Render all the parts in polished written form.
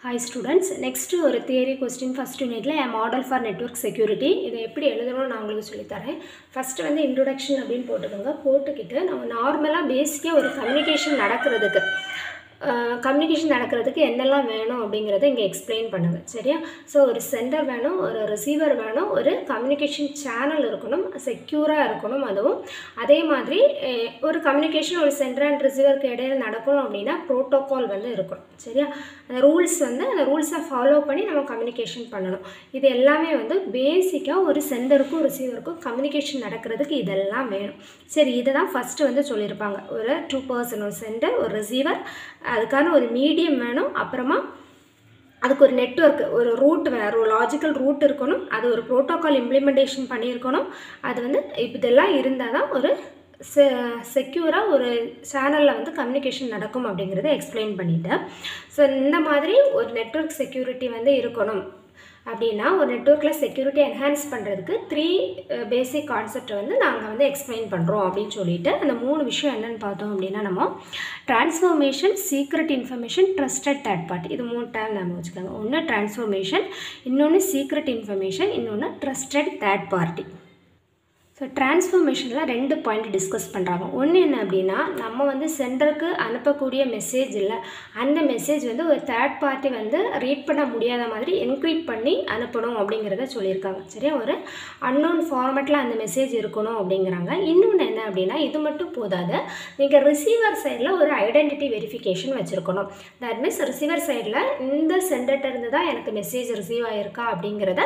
Hi students, next ஒரு theory question first unitல a model for network security இதை எப்படி எழுதணும்னு நான் உங்களுக்கு சொல்லி தரேன். First வந்து introduction அப்படினு போட்டுக்கோங்க. போட்டுக்கிட்டு நம்ம நார்மலா பேசிக்கா ஒரு கம்யூனிகேஷன் நடக்கிறதுக்கு என்னெல்லாம் வேணும் அப்படிங்கறத இங்க எக்ஸ்பிளைன் பண்ணுங்க. சரியா? சோ ஒரு சென்டர் வேணும், ஒரு ரிசீவர் வேணும், ஒரு கம்யூனிகேஷன் சேனல் இருக்கணும், செக்யூரா இருக்கணும். அதுவும் அதே மாதிரி ஒரு கம்யூனிகேஷன் ஒரு சென்டர் அண்ட் ரிசீவருக்கு இடையில நடக்கணும் அப்படினா புரோட்டோகால் வந்து இருக்கணும். சரியா? அந்த ரூல்ஸை ஃபாலோ பண்ணி நம்ம கம்யூனிகேஷன் பண்ணணும். இது எல்லாமே வந்து பேசிக்கா ஒரு சென்டருக்கும் ரிசீவருக்கும் கம்யூனிகேஷன் நடக்கிறதுக்கு இதெல்லாம் வேணும். சரி, இதை தான் ஃபர்ஸ்ட் வந்து சொல்லியிருப்பாங்க. ஒரு 2 person, ஒரு சென்டர், ஒரு ரிசீவர், அதுக்கான ஒரு மீடியம் வேணும். அப்புறமா அதுக்கு ஒரு நெட்வொர்க், ஒரு ரூட், ஒரு லாஜிக்கல் ரூட் இருக்கணும். அது ஒரு புரோட்டோகால் இம்ப்ளிமெண்டேஷன் பண்ணியிருக்கணும். அது வந்து இதெல்லாம் இருந்தால் தான் ஒரு செக்யூராக ஒரு சேனலில் வந்து கம்யூனிகேஷன் நடக்கும் அப்படிங்கிறத எக்ஸ்பிளைன் பண்ணிட்டேன். ஸோ இந்த மாதிரி ஒரு நெட்வொர்க் செக்யூரிட்டி வந்து இருக்கணும் அப்படின்னா ஒரு நெட்வொர்க்கில் செக்யூரிட்டி என்ஹான்ஸ் பண்ணுறதுக்கு 3 பேசிக் கான்செப்டை வந்து நாங்கள் வந்து எக்ஸ்பிளைன் பண்ணுறோம் அப்படின்னு சொல்லிட்டு அந்த 3 விஷயம் என்னென்னு பார்த்தோம் அப்படின்னா நம்ம transformation, secret information, trusted third party, இது 3 டேர்ம் நம்ம வச்சுக்கோங்க. ஒன்று டிரான்ஸ்ஃபர்மேஷன், இன்னொன்று சீக்ரெட் இன்ஃபர்மேஷன், இன்னொன்று ட்ரஸ்டட் தேர்ட் பார்ட்டி. ஸோ டிரான்ஸ்ஃபர்மேஷனில் 2 பாயிண்ட் டிஸ்கஸ் பண்ணுறாங்க. ஒன்று என்ன அப்படின்னா நம்ம வந்து சென்டருக்கு அனுப்பக்கூடிய மெசேஜ் இல்லை, அந்த மெசேஜ் வந்து ஒரு தேர்ட் பார்ட்டி வந்து ரீட் பண்ண முடியாத மாதிரி என்கிரிப்ட் பண்ணி அனுப்பணும் அப்படிங்கிறத சொல்லியிருக்காங்க. சரியா? ஒரு அன்னோன் ஃபார்மேட்டில் அந்த மெசேஜ் இருக்கணும் அப்படிங்கிறாங்க. இன்னொன்று என்ன அப்படின்னா இது மட்டும் போதாது, நீங்கள் ரிசீவர் சைடில் ஒரு ஐடென்டிட்டி வெரிஃபிகேஷன் வச்சுருக்கணும். தட் மீன்ஸ் ரிசீவர் சைடில் இந்த சென்டர்கிட்ட இருந்து தான் எனக்கு மெசேஜ் ரிசீவ் ஆகிருக்கா அப்படிங்கிறத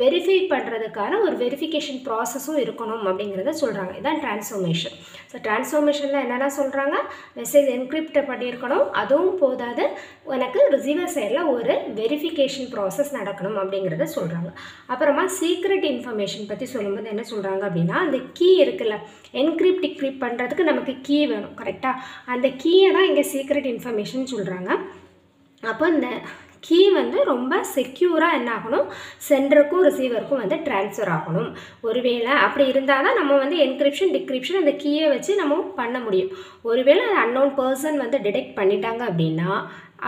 வெரிஃபை பண்ணுறதுக்கான ஒரு வெரிஃபிகேஷன் ப்ராசஸும் இருக்கணும் அப்படிங்கிறத சொல்கிறாங்க. இதான் டிரான்ஸ்ஃபர்மேஷன். ஸோ டிரான்ஸ்ஃபர்மேஷனில் என்னென்ன சொல்கிறாங்க, மெசேஜ் என்கிரிப்ட் பண்ணியிருக்கணும், அதுவும் போதாது எனக்கு ரிசீவர் சைடில் ஒரு வெரிஃபிகேஷன் ப்ராசஸ் நடக்கணும் அப்படிங்கிறத சொல்கிறாங்க. அப்புறமா சீக்ரெட் இன்ஃபர்மேஷன் பற்றி சொல்லும்போது என்ன சொல்கிறாங்க அப்படின்னா அந்த கீ இருக்குல்ல, என்கிரிப்ட் டிக்ரிப்ட் பண்ணுறதுக்கு நமக்கு கீ வேணும். கரெக்டாக? அந்த கீயை தான் இங்கே சீக்ரெட் இன்ஃபர்மேஷன் சொல்கிறாங்க. அப்போ இந்த கீ வந்து ரொம்ப செக்யூராக என்ன ஆகணும், சென்டருக்கும் ரிசீவருக்கும் வந்து ட்ரான்ஸ்ஃபர் ஆகணும். ஒருவேளை அப்படி இருந்தால் தான் நம்ம வந்து என்கிரிப்ஷன் டிக்ரிப்ஷன் அந்த கீயை வச்சு நம்ம பண்ண முடியும். ஒருவேளை அன்னோன் பர்சன் வந்து டிடெக்ட் பண்ணிட்டாங்க அப்படின்னா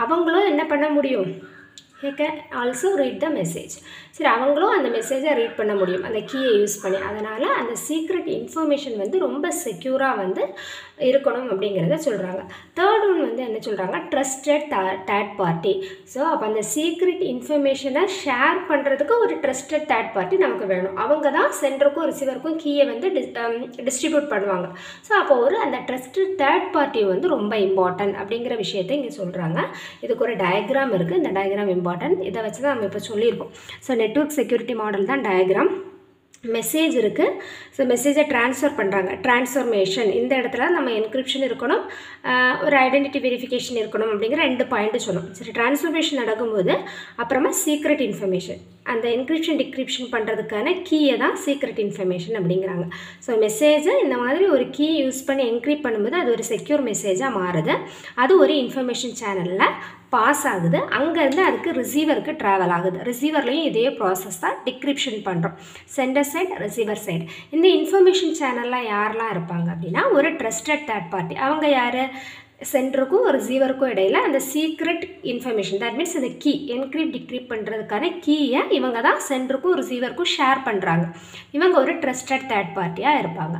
அவங்களும் என்ன பண்ண முடியும், he can also read the message. சரி, அவங்களும் அந்த மெசேஜை ரீட் பண்ண முடியும் அந்த கீயை யூஸ் பண்ணி. அதனால் அந்த சீக்ரெட் இன்ஃபர்மேஷன் வந்து ரொம்ப செக்யூராக வந்து இருக்கணும் அப்படிங்கிறத சொல்கிறாங்க. தேர்ட் ஒன் வந்து என்ன சொல்கிறாங்க, ட்ரஸ்டட் தேர்ட் பார்ட்டி. ஸோ அப்போ அந்த சீக்ரெட் இன்ஃபர்மேஷனை ஷேர் பண்ணுறதுக்கு ஒரு ட்ரஸ்டட் தேர்ட் பார்ட்டி நமக்கு வேணும். அவங்க தான் சென்டருக்கும் ரிசீவருக்கும் கீயை வந்து டிஸ்ட்ரிபியூட் பண்ணுவாங்க. ஸோ அப்போ அந்த ட்ரஸ்டட் தேர்ட் பார்ட்டி வந்து ரொம்ப இம்பார்ட்டன்ட் அப்படிங்கிற விஷயத்தை இங்கே சொல்கிறாங்க. இதுக்கு ஒரு டயக்ராம் இருக்குது, இந்த டயக்ராம் இம்பார்ட்டன்ட். இதை வச்சு தான் நம்ம இப்போ சொல்லியிருக்கோம். ஸோ நெட்வொர்க் செக்யூரிட்டி மாடல் தான் டயக்ராம். மெசேஜ் இருக்குது. ஸோ மெசேஜை ட்ரான்ஸ்ஃபர் பண்ணுறாங்க, ட்ரான்ஸ்ஃபர்மேஷன். இந்த இடத்துல நம்ம என்கிரிப்ஷன் இருக்கணும், ஒரு ஐடென்டிட்டி வெரிஃபிகேஷன் இருக்கணும் அப்படிங்கிற 2 பாயிண்ட்டு சொன்னோம். சரி, ட்ரான்ஸ்ஃபர்மேஷன் நடக்கும்போது அப்புறமா சீக்ரெட் இன்ஃபர்மேஷன், அந்த என்கிரிப்ஷன் டிக்ரிப்ஷன் பண்ணுறதுக்கான கீயை தான் சீக்ரெட் இன்ஃபர்மேஷன் அப்படிங்கிறாங்க. ஸோ மெசேஜை இந்த மாதிரி ஒரு கீ யூஸ் பண்ணி என்கிரிப்ட் பண்ணும்போது அது ஒரு செக்யூர் மெசேஜாக மாறுது. அது ஒரு இன்ஃபர்மேஷன் சேனலில் பாஸ் ஆகுது, அங்கேருந்து அதுக்கு ரிசீவருக்கு ட்ராவல் ஆகுது. ரிசீவர்லேயும் இதே ப்ராசஸ் தான் டிக்ரிப்ஷன் பண்ணுறோம், சென்டர் சைட், ரிசீவர் சைடு. இந்த இன்ஃபர்மேஷன் சேனலில் யாரெல்லாம் இருப்பாங்க அப்படின்னா ஒரு ட்ரஸ்டட் தேர்ட் பார்ட்டி. அவங்க யார், சென்டருக்கும் ரிசீவருக்கும் இடையில் அந்த சீக்ரெட் இன்ஃபர்மேஷன், தட் மீன்ஸ் அந்த கீ என்கிரிப்ட் டிக்ரிப்ட் பண்ணுறதுக்கான கீயை இவங்க தான் சென்டருக்கும் ரிசீவருக்கும் ஷேர் பண்ணுறாங்க. இவங்க ஒரு ட்ரஸ்டட் தேர்ட் பார்ட்டியாக இருப்பாங்க.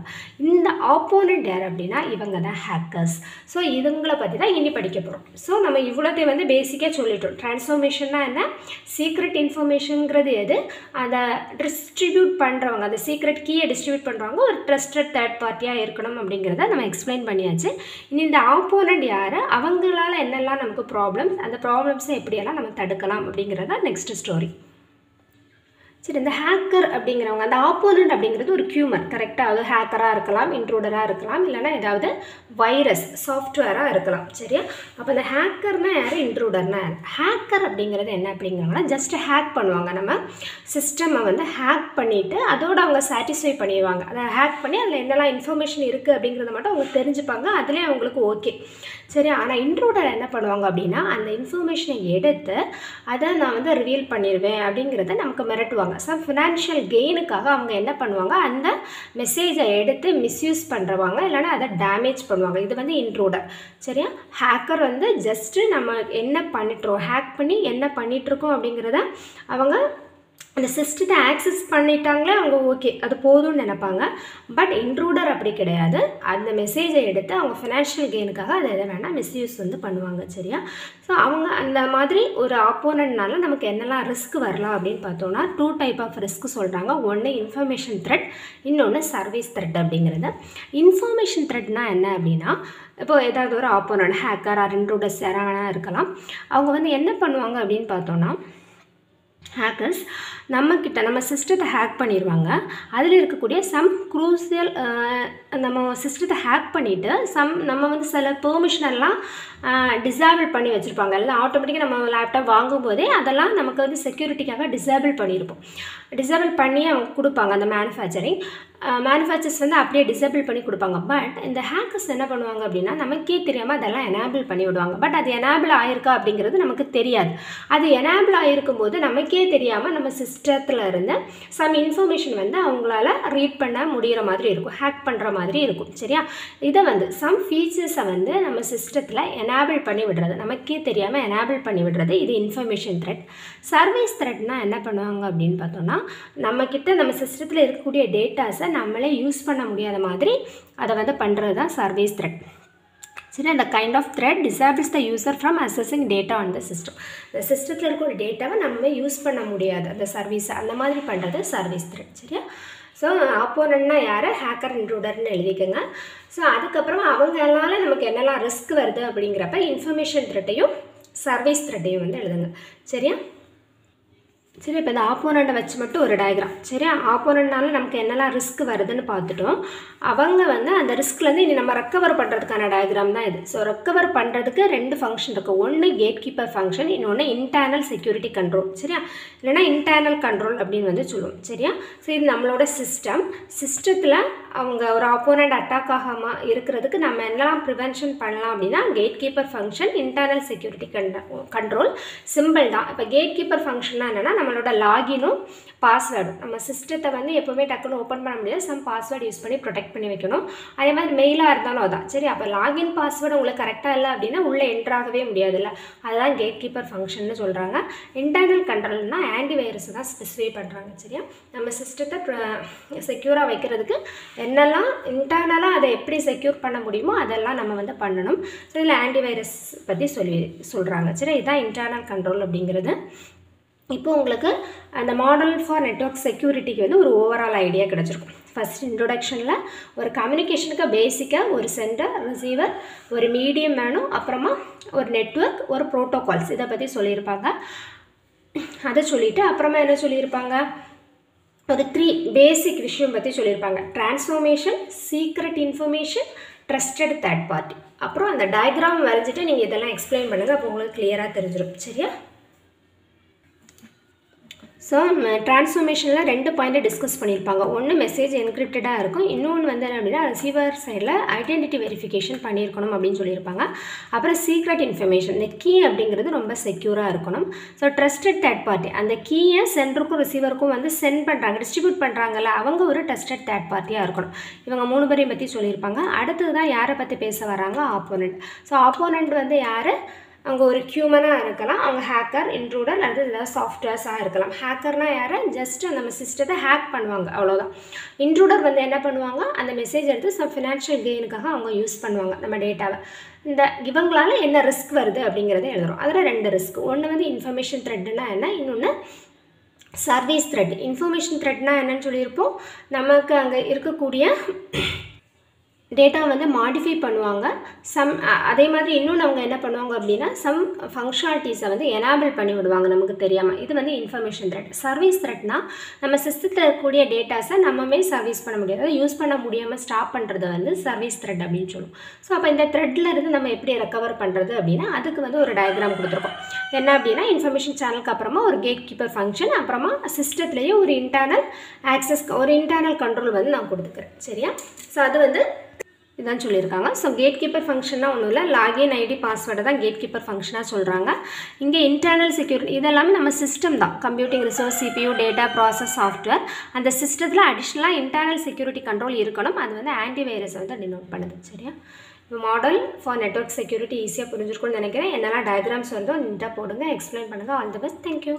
இந்த ஆப்போனண்ட் யார் அப்படின்னா இவங்க தான் ஹேக்கர்ஸ். ஸோ இவங்களை பற்றி தான் இனி படிக்க போகிறோம். ஸோ நம்ம இவ்வளோத்தையும் வந்து பேசிக்காக சொல்லிட்டோம். ட்ரான்ஸ்ஃபர்மேஷன்னா என்ன, சீக்ரெட் இன்ஃபர்மேஷனுங்கிறது எது, அதை டிஸ்ட்ரிபியூட் பண்ணுறவங்க, அந்த சீக்ரெட் கீயை டிஸ்ட்ரிபியூட் பண்ணுறவங்க ஒரு ட்ரஸ்டட் தேர்ட் பார்ட்டியாக இருக்கணும் அப்படிங்கிறத நம்ம எக்ஸ்பிளைன் பண்ணியாச்சு. இனி இந்த ஆப்போனண்ட் யார், அவங்களால என்னெல்லாம் நமக்கு ப்ராப்ளம்ஸ், அந்த ப்ராப்ளம்ஸை எப்படியெல்லாம் நம்ம தடுக்கலாம் அப்படிங்கிறத நெக்ஸ்ட் ஸ்டோரி. சரி, இந்த ஹேக்கர் அப்படிங்கிறவங்க, அந்த ஆப்போனண்ட் அப்படிங்கிறது ஒரு ஹியூமன். கரெக்டாக? அது ஹேக்கராக இருக்கலாம், இன்ட்ரூடராக இருக்கலாம், இல்லைனா ஏதாவது வைரஸ் சாஃப்ட்வேராக இருக்கலாம். சரியா? அப்போ இந்த ஹேக்கர்னா யார், இன்ட்ரூடர்னா யார்? ஹேக்கர் அப்படிங்கிறது என்ன அப்படிங்கிறாங்கன்னா ஜஸ்ட் ஹேக் பண்ணுவாங்க, நம்ம சிஸ்டமை வந்து ஹேக் பண்ணிவிட்டு அதோடு அவங்க சாட்டிஸ்ஃபை பண்ணிடுவாங்க. அதை ஹேக் பண்ணி அதில் என்னெல்லாம் இன்ஃபர்மேஷன் இருக்குது அப்படிங்கிறத மட்டும் அவங்க தெரிஞ்சுப்பாங்க, அதுலேயே அவங்களுக்கு ஓகே. சரி, ஆனால் இன்ட்ரூடர் என்ன பண்ணுவாங்க அப்படின்னா அந்த இன்ஃபர்மேஷனை எடுத்து அதை நான் வந்து ரிவீல் பண்ணிடுவேன் அப்படிங்கிறத நமக்கு மிரட்டுவாங்க. பண்ணுவாங்க. ஃபினான்ஷியல் கெயினுக்காக அவங்க என்ன பண்ணுவாங்க, அந்த மெசேஜை எடுத்து மிஸ்யூஸ் பண்ணுறவாங்க, இல்லைனா அதை டேமேஜ் பண்ணுவாங்க. இது வந்து இன்ட்ரூடர். சரியா? ஹேக்கர் வந்து ஜஸ்ட்டு நம்ம என்ன பண்ணிட்டுருக்கோம், ஹேக் பண்ணி என்ன பண்ணிகிட்ருக்கோம் அப்படிங்கிறத அவங்க அந்த சிஸ்டத்தை ஆக்சஸ் பண்ணிட்டாங்களே அவங்க ஓகே அது போதும்னு நினைப்பாங்க. பட் இன்ட்ரூடர் அப்படி கிடையாது. அந்த மெசேஜை எடுத்து அவங்க ஃபினான்ஷியல் கெயினுக்காக அதை எதை வேணால் மிஸ்யூஸ் வந்து பண்ணுவாங்க. சரியா? ஸோ அவங்க அந்த மாதிரி ஒரு ஆப்போனன்ட்னால நமக்கு என்னெல்லாம் ரிஸ்க் வரலாம் அப்படின்னு பார்த்தோன்னா 2 டைப் ஆஃப் ரிஸ்க் சொல்கிறாங்க. ஒன்று இன்ஃபர்மேஷன் த்ரெட், இன்னொன்று சர்வீஸ் த்ரெட் அப்படிங்கிறது. இன்ஃபர்மேஷன் த்ரெட்னா என்ன அப்படின்னா, இப்போது ஏதாவது ஒரு ஆப்போனன்ட் ஹேக்கர் ஆர் இன்ட்ரூடர்ஸ் யாராக இருக்கலாம். அவங்க வந்து என்ன பண்ணுவாங்க அப்படின்னு பார்த்தோன்னா, ஹேக்கர்ஸ் நம்ம சிஸ்டத்தை ஹேக் பண்ணிடுவாங்க. அதில் இருக்கக்கூடிய சம் க்ரூசியல் நம்ம சிஸ்டத்தை ஹேக் பண்ணிவிட்டு நம்ம வந்து சில பெர்மிஷனெல்லாம் டிசேபிள் பண்ணி வச்சுருப்பாங்க. இல்லை ஆட்டோமேட்டிக்காக நம்ம லேப்டாப் வாங்கும்போதே அதெல்லாம் நமக்கு வந்து செக்யூரிட்டிக்காக டிசேபிள் பண்ணியிருப்போம். டிசேபிள் பண்ணி அவங்க கொடுப்பாங்க. அந்த மேனுஃபேக்சர்ஸ் வந்து அப்படியே டிசேபிள் பண்ணி கொடுப்பாங்க. பட் இந்த ஹேக்கர்ஸ் என்ன பண்ணுவாங்க அப்படின்னா, நமக்கே தெரியாமல் அதெல்லாம் எனேபிள் பண்ணி விடுவாங்க. பட் அது எனேபிள் ஆகிருக்கா அப்படிங்கிறது நமக்கு தெரியாது. அது எனேபிள் ஆகிருக்கும் போது நமக்கே தெரியாமல் நம்ம சிஸ்டத்தில் இருந்து சம் இன்ஃபர்மேஷன் வந்து அவங்களால ரீட் பண்ண முடிகிற மாதிரி இருக்கும், ஹேக் பண்ணுற மாதிரி இருக்கும். சரியா? இதை வந்து சம் ஃபீச்சர்ஸை வந்து நம்ம சிஸ்டத்தில் எனேபிள் பண்ணி விடுறது, நமக்கே தெரியாமல் எனேபிள் பண்ணி விடுறது, இது இன்ஃபர்மேஷன் த்ரெட். சர்வீஸ் த்ரெட்னா என்ன பண்ணுவாங்க அப்படின்னு பார்த்தோன்னா, நம்ம சிஸ்டத்தில் இருக்கக்கூடிய டேட்டாஸை நம்மளே யூஸ் பண்ண முடியாத மாதிரி அதை வந்து பண்ணுறது தான் சர்வீஸ் த்ரெட். சரி, அந்த kind of thread disables the user from accessing data on the system. இந்த சிஸ்டத்தில் இருக்கிற டேட்டாவை நம்ம யூஸ் பண்ண முடியாது, அந்த சர்வீஸை அந்த மாதிரி பண்ணுறது சர்வீஸ் த்ரெட். சரியா? ஸோ ஆப்போனன்ட்னா யார், ஹேக்கர் இன்ட்ரூடர்னு எழுதிக்கோங்க. ஸோ அதுக்கப்புறமா அவங்களால நமக்கு என்னெல்லாம் ரிஸ்க் வருது அப்படிங்கிறப்ப இன்ஃபர்மேஷன் த்ரெட்டையும் சர்வீஸ் த்ரெட்டையும் வந்து எழுதுங்க. சரியா? சரி, இப்போ இந்த ஆப்போனண்ட்டை வச்சு மட்டும் ஒரு டயக்ராம். சரியா? ஆப்போனண்ட்னால நமக்கு என்னெல்லாம் ரிஸ்க் வருதுன்னு பார்த்துட்டோம். அவங்க வந்து அந்த ரிஸ்க்லேருந்து இனி நம்ம ரெக்கவர் பண்ணுறதுக்கான டயக்ராம் தான் இது. ஸோ ரெக்கவர் பண்ணுறதுக்கு 2 ஃபங்க்ஷன் இருக்குது. ஒன்று கேட் கீப்பர் ஃபங்க்ஷன், இன்னொன்று இன்டர்னல் செக்யூரிட்டி கண்ட்ரோல். சரியா? இல்லைனா இன்டர்னல் கண்ட்ரோல் அப்படின்னு வந்து சொல்லுவோம். சரியா? ஸோ இது நம்மளோட சிஸ்டத்தில் அவங்க ஒரு ஆப்போனண்ட் அட்டாக் ஆகாமல் இருக்கிறதுக்கு நம்ம என்னெல்லாம் ப்ரிவென்ஷன் பண்ணலாம் அப்படின்னா, gate keeper function, internal security control simple தான். இப்போ கேட் கீப்பர் ஃபங்க்ஷன்னா என்னென்னா, நம்மளோட லாகினும் பாஸ்வேர்டும், நம்ம சிஸ்டத்தை வந்து எப்போவுமே டக்குன்னு ஓப்பன் பண்ண முடியாது, சம் பாஸ்வேர்டு யூஸ் பண்ணி ப்ரொடெக்ட் பண்ணி வைக்கணும். அதே மாதிரி மெயிலாக இருந்தாலும் அதான். சரி, அப்போ லாகின் பாஸ்வேர்டு உங்களுக்கு கரெக்டாக இல்லை அப்படின்னா உள்ளே என்ட்ராகவே முடியாதுல்ல, அதுதான் கேட் கீப்பர் ஃபங்க்ஷன்னு சொல்கிறாங்க. இன்டர்னல் கண்ட்ரோல்னால் ஆன்டிவைரஸ் தான் ஸ்பெசிஃபை பண்ணுறாங்க. சரியா? நம்ம சிஸ்டத்தை செக்யூராக வைக்கிறதுக்கு என்னெல்லாம் இன்டர்னலாக அதை எப்படி செக்யூர் பண்ண முடியுமோ அதெல்லாம் நம்ம வந்து பண்ணணும். ஸோ இதில் ஆன்டிவைரஸ் பற்றி சொல்கிறாங்க. சரி, இதுதான் இன்டர்னல் கண்ட்ரோல் அப்படிங்கிறது. இப்போ உங்களுக்கு அந்த மாடல் ஃபார் நெட்வொர்க் செக்யூரிட்டிக்கு வந்து ஒரு ஓவரால் ஐடியா கிடச்சிருக்கும். ஃபஸ்ட் இன்ட்ரொடக்ஷனில் ஒரு கம்யூனிகேஷனுக்கு பேசிக்காக ஒரு சென்டர், ரிசீவர், ஒரு மீடியம் வேணும், அப்புறமா ஒரு நெட்வொர்க், ஒரு ப்ரோட்டோகால்ஸ், இதை பற்றி சொல்லியிருப்பாங்க. அதை சொல்லிவிட்டு அப்புறமா என்ன சொல்லியிருப்பாங்க, ஒரு 3 பேசிக் விஷயம் பற்றி சொல்லியிருப்பாங்க. Transformation, secret information, trusted third party. அப்புறம் அந்த டயக்ராம் வரைஞ்சிட்டு நீங்கள் இதெல்லாம் எக்ஸ்பிளைன் பண்ணுங்கள், அப்போ உங்களுக்கு கிளியராக தெரிஞ்சிடும். சரியா? ஸோ ட்ரான்ஸ்ஃபர்மேஷனில் 2 பாயிண்ட்டை டிஸ்கஸ் பண்ணியிருப்பாங்க. ஒன்று மெசேஜ் என்கிரிப்டடாக இருக்கும், இன்னொன்று வந்து என்ன அப்படின்னா ரிசீவர் சைடில் ஐடென்டிட்டி வெரிஃபிகேஷன் பண்ணியிருக்கணும் அப்படின்னு சொல்லியிருப்பாங்க. அப்புறம் சீக்ரெட் இன்ஃபர்மேஷன், இந்த கீ அப்படிங்கிறது ரொம்ப செக்யூராக இருக்கணும். ஸோ ட்ரஸ்டட் தேர்ட் பார்ட்டி, அந்த கீயை சென்டருக்கும் ரிசீவருக்கும் வந்து சென்ட் பண்ணுறாங்க, டிஸ்ட்ரிபியூட் பண்ணுறாங்கல்ல, அவங்க ஒரு ட்ரஸ்டட் தேர்ட் பார்ட்டியாக இருக்கணும். இவங்க 3 பேரையும் பற்றி சொல்லியிருப்பாங்க. அடுத்தது தான் யாரை பற்றி பேச வராங்க, ஆப்போனண்ட். ஸோ ஆப்போனண்ட் வந்து யார், அவங்க ஒரு ஹியூமனாக இருக்கலாம், அவங்க ஹேக்கர், இன்ட்ரூடர், அல்லது ஏதாவது சாஃப்ட்வேர்ஸாக இருக்கலாம். ஹேக்கர்னால் யார், ஜஸ்ட் நம்ம சிஸ்டத்தை ஹேக் பண்ணுவாங்க, அவ்வளோதான். இன்ட்ரூடர் வந்து என்ன பண்ணுவாங்க, அந்த மெசேஜ் எடுத்து சம் ஃபினான்ஷியல் கெயினுக்காக அவங்க யூஸ் பண்ணுவாங்க நம்ம டேட்டாவை. இந்த இவங்களால என்ன ரிஸ்க் வருது அப்படிங்கிறத எழுதுகிறோம். அதில் 2 ரிஸ்க். ஒன்று வந்து இன்ஃபர்மேஷன் த்ரெட்னா என்ன, இன்னொன்று சர்வீஸ் த்ரெட். இன்ஃபர்மேஷன் த்ரெட்னா என்னன்னு சொல்லியிருப்போம், நமக்கு அங்கே இருக்கக்கூடிய டேட்டா வந்து மாடிஃபை பண்ணுவாங்க. அதே மாதிரி இன்னொன்று அவங்க என்ன பண்ணுவாங்க அப்படின்னா, சம் ஃபங்க்ஷனாலிட்டிஸை வந்து எனேபிள் பண்ணி விடுவாங்க நமக்கு தெரியாமல். இது வந்து இன்ஃபர்மேஷன் த்ரெட். சர்வீஸ் த்ரெட்னா நம்ம சிஸ்டத்தில் இருக்கக்கூடிய டேட்டாஸை நம்மமே சர்வீஸ் பண்ண முடியாது, யூஸ் பண்ண முடியாமல் ஸ்டாப் பண்ணுறது வந்து சர்வீஸ் த்ரெட் அப்படின்னு சொல்லுவோம். ஸோ அப்போ இந்த த்ரெட்டில் இருந்து நம்ம எப்படி ரெக்கவர் பண்ணுறது அப்படின்னா, அதுக்கு வந்து ஒரு டயக்ராம் கொடுத்துருக்கோம். என்ன அப்படின்னா, இன்ஃபர்மேஷன் சேனலுக்கு அப்புறமா ஒரு கேட் கீப்பர் ஃபங்க்ஷன், அப்புறமா சிஸ்டத்துலேயே ஒரு இன்டர்னல் ஆக்சஸ், ஒரு இன்டர்னல் கண்ட்ரோல் வந்து நான் கொடுத்துக்கிறேன். சரியா? ஸோ அது வந்து இதான் சொல்லியிருக்காங்க. ஸோ கேட் கீப்பர் ஃபங்க்ஷன்னா ஒன்றும் இல்லை, லாகின் ஐடி பாஸ்வேர்டை தான் கேட் கீப்பர் ஃபங்க்ஷனாக சொல்கிறாங்க. இங்கே இன்டர்னல் செக்யூரிட்டி இதெல்லாமே நம்ம சிஸ்டம் தான், computing resource, CPU, data process, software. அந்த சிஸ்டத்தில் அடிஷ்னலாக இன்டர்னல் செக்யூரிட்டி கண்ட்ரோல் இருக்கணும். அது வந்து ஆன்டிவைரஸை வந்து டினோட் பண்ணுது. சரியா? இப்போ மாடல் ஃபார் நெட்வொர்க் செக்யூரிட்டி ஈஸியாக புரிஞ்சிருக்கும்னு நினைக்கிறேன். என்னெல்லாம் டயக்ராம்ஸ் வருதோ நீட்டாக போடுங்க, எக்ஸ்பிளைன் பண்ணுங்கள். All the best. தேங்க்யூ.